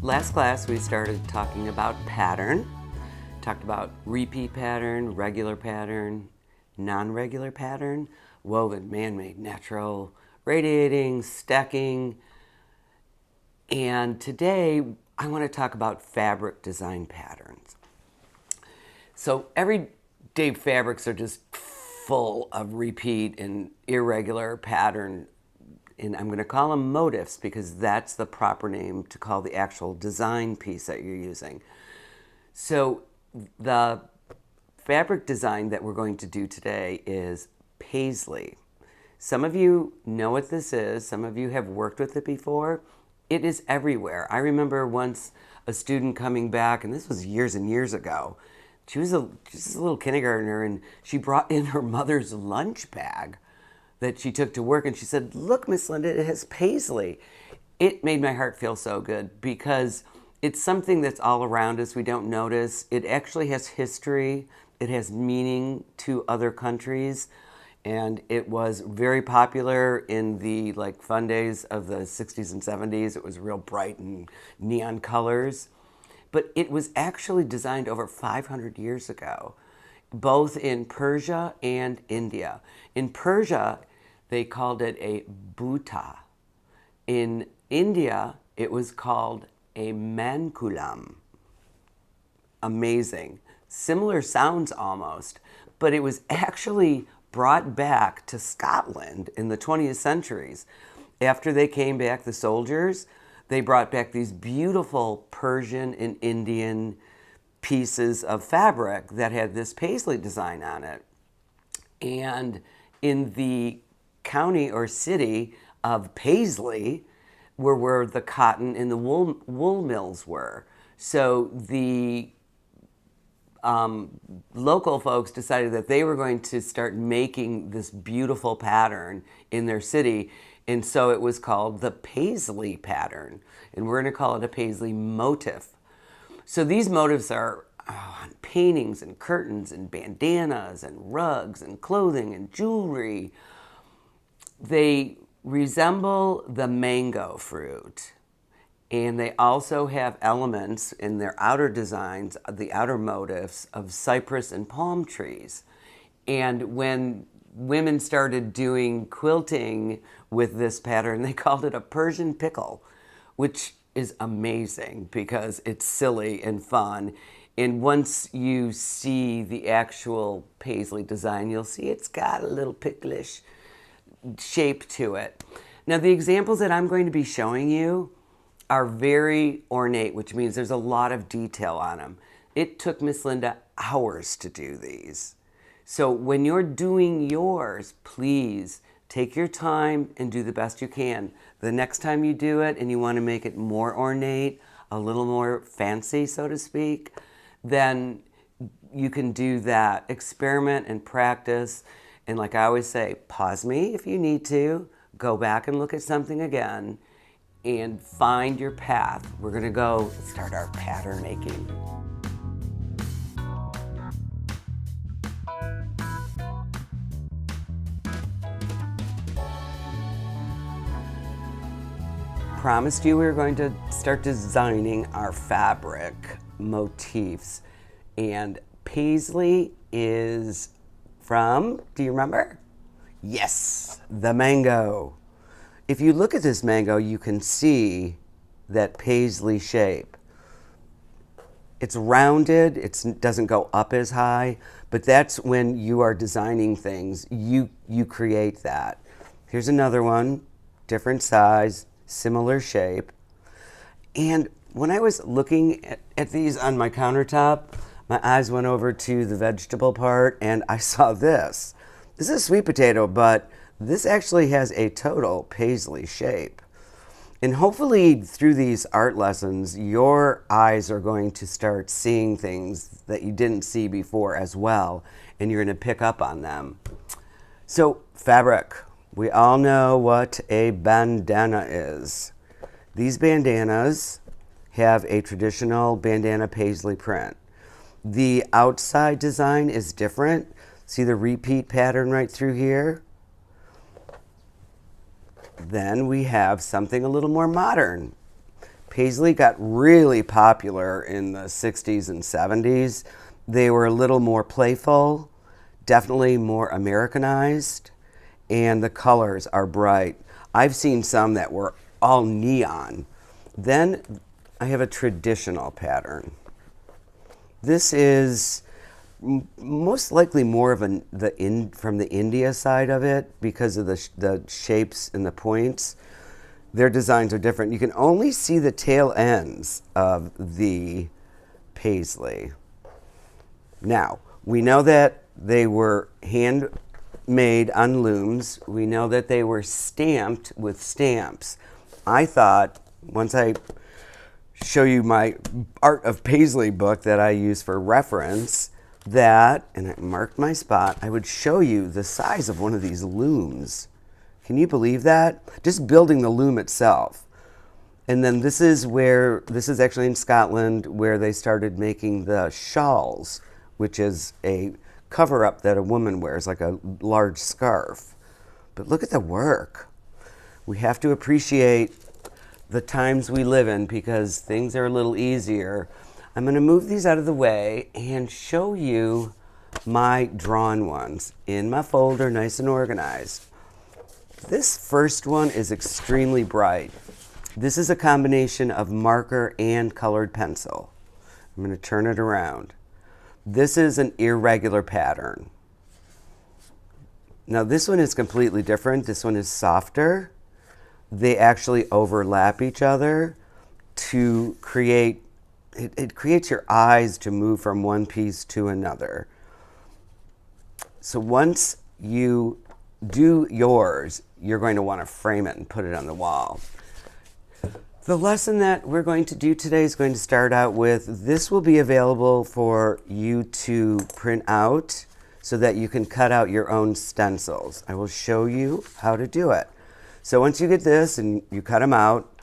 Last class we started talking about pattern, talked about repeat pattern, regular pattern, non-regular pattern, woven, man-made, natural, radiating, stacking, and today I want to talk about fabric design patterns. So everyday fabrics are just full of repeat and irregular pattern, and I'm going to call them motifs because that's the proper name to call the actual design piece that you're using. So the fabric design that we're going to do today is Paisley. Some of you know what this is. Some of you have worked with it before. It is everywhere. I remember once a student coming back, and this was years and years ago. She was just a little kindergartner, and she brought in her mother's lunch bag that she took to work, and she said, "Look, Miss Linda, it has Paisley." It made my heart feel so good because it's something that's all around us. We don't notice. It actually has history. It has meaning to other countries. And it was very popular in the fun days of the 60s and 70s. It was real bright and neon colors. But it was actually designed over 500 years ago, both in Persia and India. In Persia, they called it a boteh. In India, it was called a mankolam. Amazing. Similar sounds almost, but it was actually brought back to Scotland in the 20th centuries. After they came back, the soldiers, they brought back these beautiful Persian and Indian pieces of fabric that had this Paisley design on it. And in the county or city of Paisley were where the cotton and the wool mills were. So the local folks decided that they were going to start making this beautiful pattern in their city, and so it was called the Paisley pattern, and we're going to call it a Paisley motif. So these motifs are on paintings and curtains and bandanas and rugs and clothing and jewelry. They resemble the mango fruit. And they also have elements in their outer designs, the outer motifs of cypress and palm trees. And when women started doing quilting with this pattern, they called it a Persian pickle, which is amazing because it's silly and fun. And once you see the actual Paisley design, you'll see it's got a little picklish shape to it. Now, the examples that I'm going to be showing you are very ornate, which means there's a lot of detail on them. It took Miss Linda hours to do these. So when you're doing yours, please take your time and do the best you can. The next time you do it and you want to make it more ornate, a little more fancy, so to speak, then you can do that. Experiment and practice. And like I always say, pause me if you need to, go back and look at something again, and find your path. We're gonna go start our pattern making. Promised you we were going to start designing our fabric motifs, and Paisley is from, do you remember? Yes, the mango. If you look at this mango, you can see that Paisley shape. It's rounded, it doesn't go up as high, but that's when you are designing things, you create that. Here's another one, different size, similar shape. And when I was looking at these on my countertop, my eyes went over to the vegetable part and I saw this. This is sweet potato, but this actually has a total Paisley shape. And hopefully through these art lessons, your eyes are going to start seeing things that you didn't see before as well, and you're going to pick up on them. So fabric, we all know what a bandana is. These bandanas have a traditional bandana Paisley print. The outside design is different. See the repeat pattern right through here? Then we have something a little more modern. Paisley got really popular in the 60s and 70s. They were a little more playful, definitely more Americanized, and the colors are bright. I've seen some that were all neon. Then I have a traditional pattern. This is most likely more of from the India side of it because of the shapes and the points. Their designs are different. You can only see the tail ends of the Paisley. Now, we know that they were handmade on looms. We know that they were stamped with stamps. I thought, once I show you my Art of Paisley book that I use for reference, that, and I marked my spot, I would show you the size of one of these looms. Can you believe that? Just building the loom itself. And then this is actually in Scotland where they started making the shawls, which is a cover-up that a woman wears, like a large scarf. But look at the work. We have to appreciate the times we live in because things are a little easier. I'm going to move these out of the way and show you my drawn ones in my folder, nice and organized. This first one is extremely bright. This is a combination of marker and colored pencil. I'm going to turn it around. This is an irregular pattern. Now this one is completely different. This one is softer. They actually overlap each other to create, it creates your eyes to move from one piece to another. So once you do yours, you're going to want to frame it and put it on the wall. The lesson that we're going to do today is going to start out with, this will be available for you to print out so that you can cut out your own stencils. I will show you how to do it. So once you get this and you cut them out,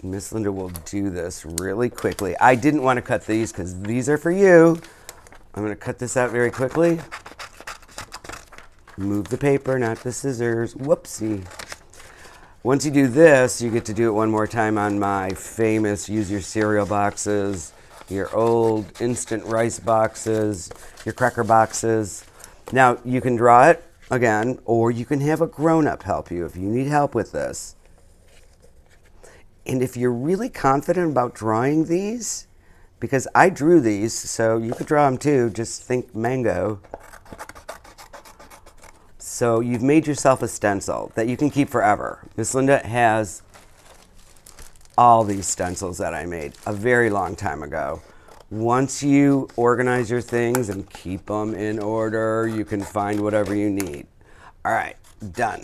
Miss Linda will do this really quickly. I didn't want to cut these because these are for you. I'm going to cut this out very quickly. Move the paper, not the scissors. Whoopsie. Once you do this, you get to do it one more time on my famous use your cereal boxes, your old instant rice boxes, your cracker boxes. Now, you can draw it again, or you can have a grown-up help you if you need help with this. And if you're really confident about drawing these, because I drew these, so you could draw them too, just think mango. So you've made yourself a stencil that you can keep forever. Miss Linda has all these stencils that I made a very long time ago. Once you organize your things and keep them in order, you can find whatever you need. All right, done.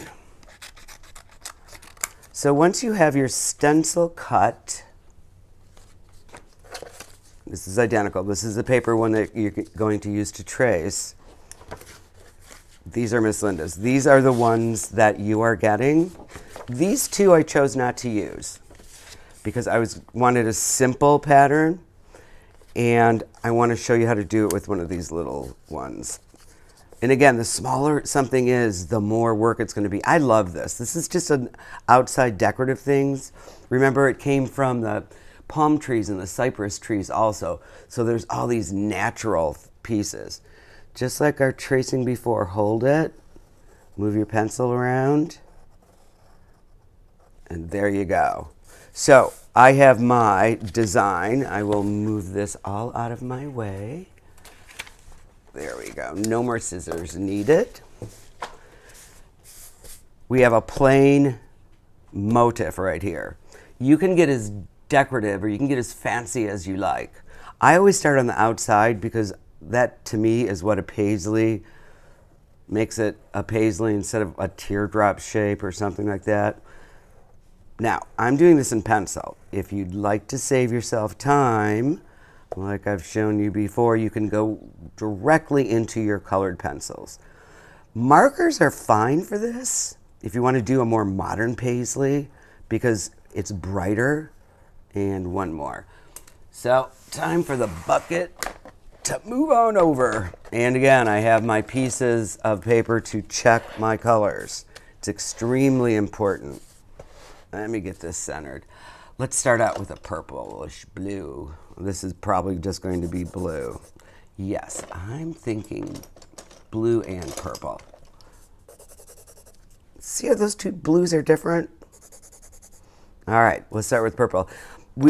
So once you have your stencil cut, this is identical. This is the paper one that you're going to use to trace. These are Miss Linda's. These are the ones that you are getting. These two I chose not to use because I wanted a simple pattern, and I want to show you how to do it with one of these little ones. And again, the smaller something is, the more work it's going to be. I love this. This is just an outside decorative things. Remember, it came from the palm trees and the cypress trees also. So there's all these natural pieces. Just like our tracing before, hold it, move your pencil around, and there you go. So I have my design. I will move this all out of my way. There we go. No more scissors needed. We have a plain motif right here. You can get as decorative or you can get as fancy as you like. I always start on the outside because that to me is what a Paisley makes it a Paisley instead of a teardrop shape or something like that. Now, I'm doing this in pencil. If you'd like to save yourself time, like I've shown you before, you can go directly into your colored pencils. Markers are fine for this if you want to do a more modern Paisley because it's brighter. And one more. So, time for the bucket to move on over. And again, I have my pieces of paper to check my colors. It's extremely important. Let me get this centered. Let's start out with a purplish blue. This is probably just going to be blue. Yes, I'm thinking blue and purple. See how those two blues are different? All right, let's start with purple.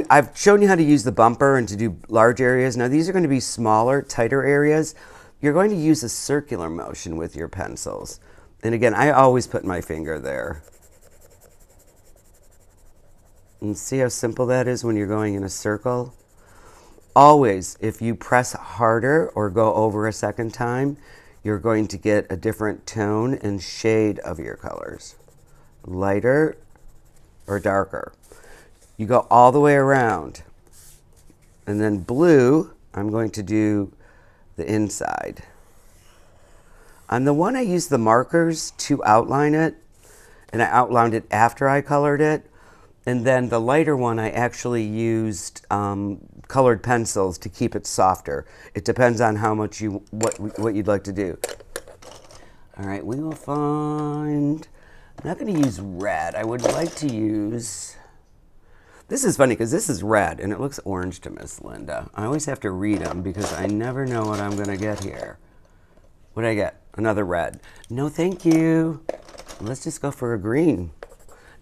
I've shown you how to use the bumper and to do large areas. Now these are going to be smaller, tighter areas. You're going to use a circular motion with your pencils. And again, I always put my finger there. And see how simple that is when you're going in a circle? Always, if you press harder or go over a second time, you're going to get a different tone and shade of your colors. Lighter or darker. You go all the way around. And then blue, I'm going to do the inside. On the one I used the markers to outline it, and I outlined it after I colored it. And then the lighter one I actually used colored pencils to keep it softer. It depends on how much what you'd like to do. All right, we will find, I'm not going to use red. I would like to use, this is funny because this is red and it looks orange to Miss Linda. I always have to read them because I never know what I'm going to get here. What did I get? Another red. No, thank you. Let's just go for a green.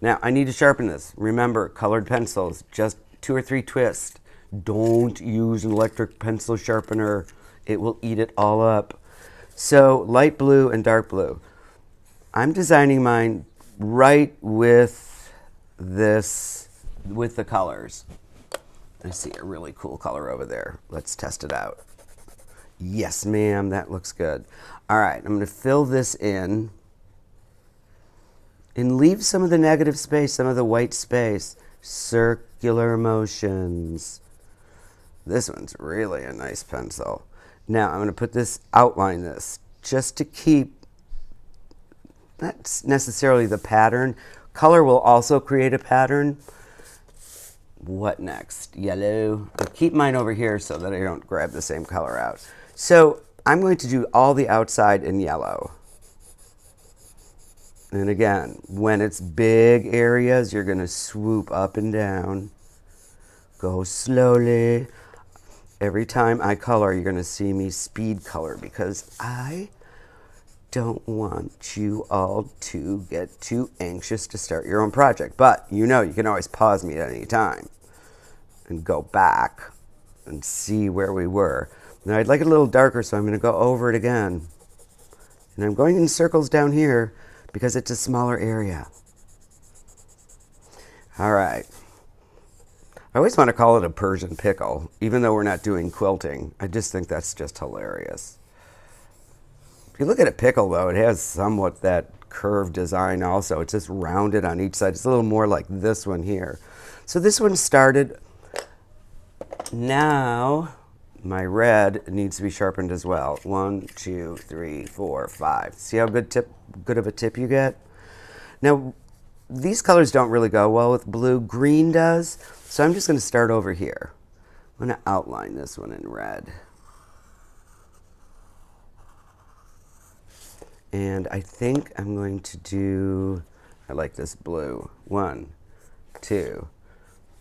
Now, I need to sharpen this. Remember, colored pencils, just 2 or 3 twists. Don't use an electric pencil sharpener. It will eat it all up. So, light blue and dark blue. I'm designing mine right with this, with the colors. I see a really cool color over there. Let's test it out. Yes, ma'am, that looks good. All right, I'm going to fill this in and leave some of the negative space, some of the white space. Circular motions. This one's really a nice pencil. Now I'm going to put this, outline this, just to keep, not necessarily the pattern. Color will also create a pattern. What next? Yellow. I'll keep mine over here so that I don't grab the same color out. So I'm going to do all the outside in yellow. And again, when it's big areas, you're going to swoop up and down. Go slowly. Every time I color, you're going to see me speed color because I don't want you all to get too anxious to start your own project. But you know, you can always pause me at any time and go back and see where we were. Now I'd like it a little darker, so I'm going to go over it again. And I'm going in circles down here because it's a smaller area. All right. I always want to call it a Persian pickle, even though we're not doing quilting. I just think that's just hilarious. If you look at a pickle, though, it has somewhat that curved design also. It's just rounded on each side. It's a little more like this one here. So this one started. Now my red needs to be sharpened as well. 1, 2, 3, 4, 5. See how good of a tip you get? Now, these colors don't really go well with blue. Green does. So I'm just going to start over here. I'm going to outline this one in red. And I think I'm going to do, I like this blue. 1, 2.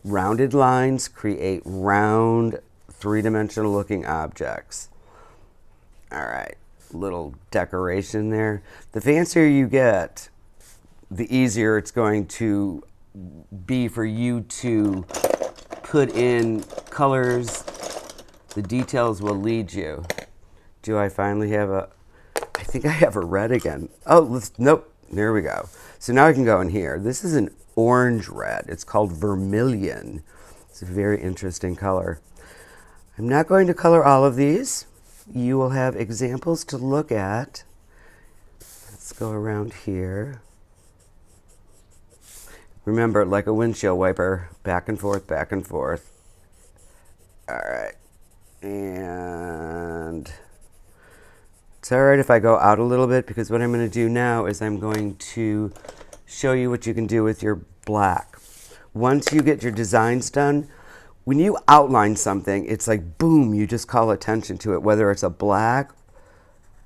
Rounded lines create round, three-dimensional looking objects. All right, little decoration there. The fancier you get, the easier it's going to be for you to put in colors. The details will lead you. Do I finally have a, I think I have a red again. Oh, nope, there we go. So now I can go in here. This is an orange red. It's called vermilion. It's a very interesting color. I'm not going to color all of these. You will have examples to look at. Let's go around here. Remember, like a windshield wiper, back and forth, back and forth. All right. And it's all right if I go out a little bit, because what I'm going to do now is I'm going to show you what you can do with your black. Once you get your designs done, when you outline something, it's like, boom, you just call attention to it. Whether it's a black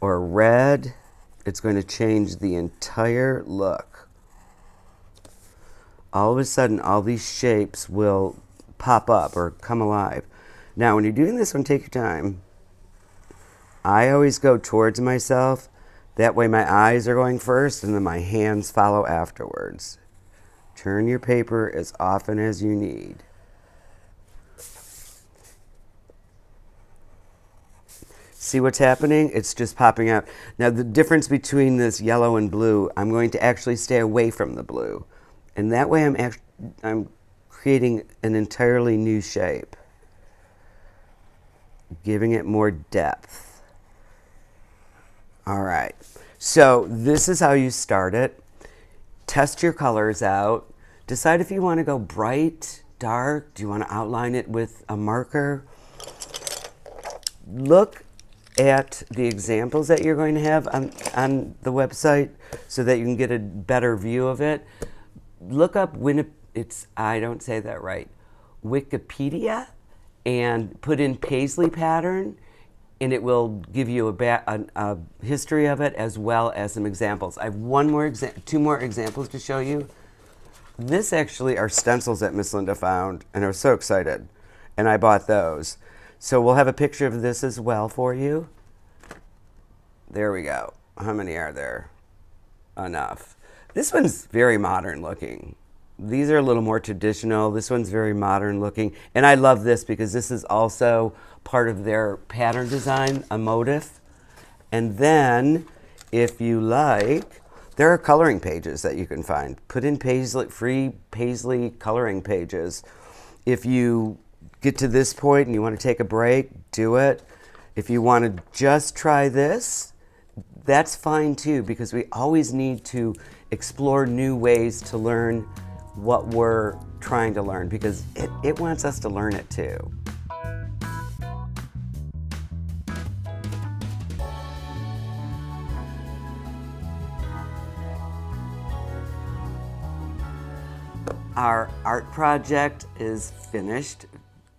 or a red, it's going to change the entire look. all of a sudden all these shapes will pop up or come alive. Now when you're doing this one, take your time. I always go towards myself. That way my eyes are going first and then my hands follow afterwards. Turn your paper as often as you need. See what's happening? It's just popping out. Now the difference between this yellow and blue, I'm going to actually stay away from the blue. And that way I'm creating an entirely new shape. Giving it more depth. All right, so this is how you start it. Test your colors out. Decide if you want to go bright, dark. Do you want to outline it with a marker? Look at the examples that you're going to have on the website so that you can get a better view of it. Look up I don't say that right, Wikipedia, and put in Paisley pattern, and it will give you a history of it as well as some examples. I have two more examples to show you. This actually are stencils that Miss Linda found, and I was so excited, and I bought those. So we'll have a picture of this as well for you. There we go. How many are there? Enough. This one's very modern looking. These are a little more traditional. This one's very modern looking. And I love this because this is also part of their pattern design, a motif. And then, if you like, there are coloring pages that you can find. Put in Paisley, free Paisley coloring pages. If you get to this point and you want to take a break, do it. If you want to just try this, that's fine too, because we always need to explore new ways to learn what we're trying to learn, because it wants us to learn it too. Our art project is finished.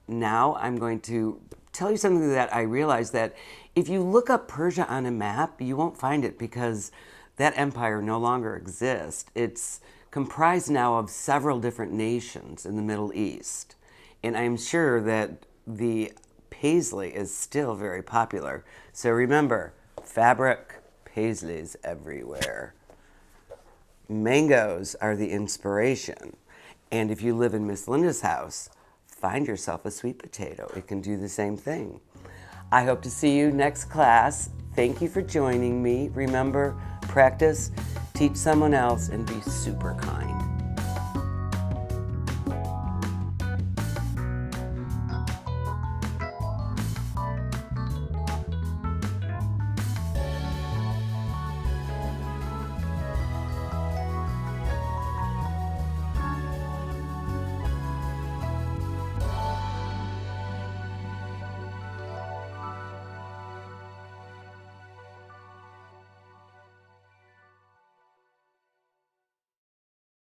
Now I'm going to tell you something that I realized, that if you look up Persia on a map, you won't find it because that empire no longer exists. It's comprised now of several different nations in the Middle East. And I'm sure that the Paisley is still very popular. So remember, fabric Paisleys everywhere. Mangoes are the inspiration. And if you live in Miss Linda's house, find yourself a sweet potato. It can do the same thing. I hope to see you next class. Thank you for joining me. Remember, practice, teach someone else, and be super kind.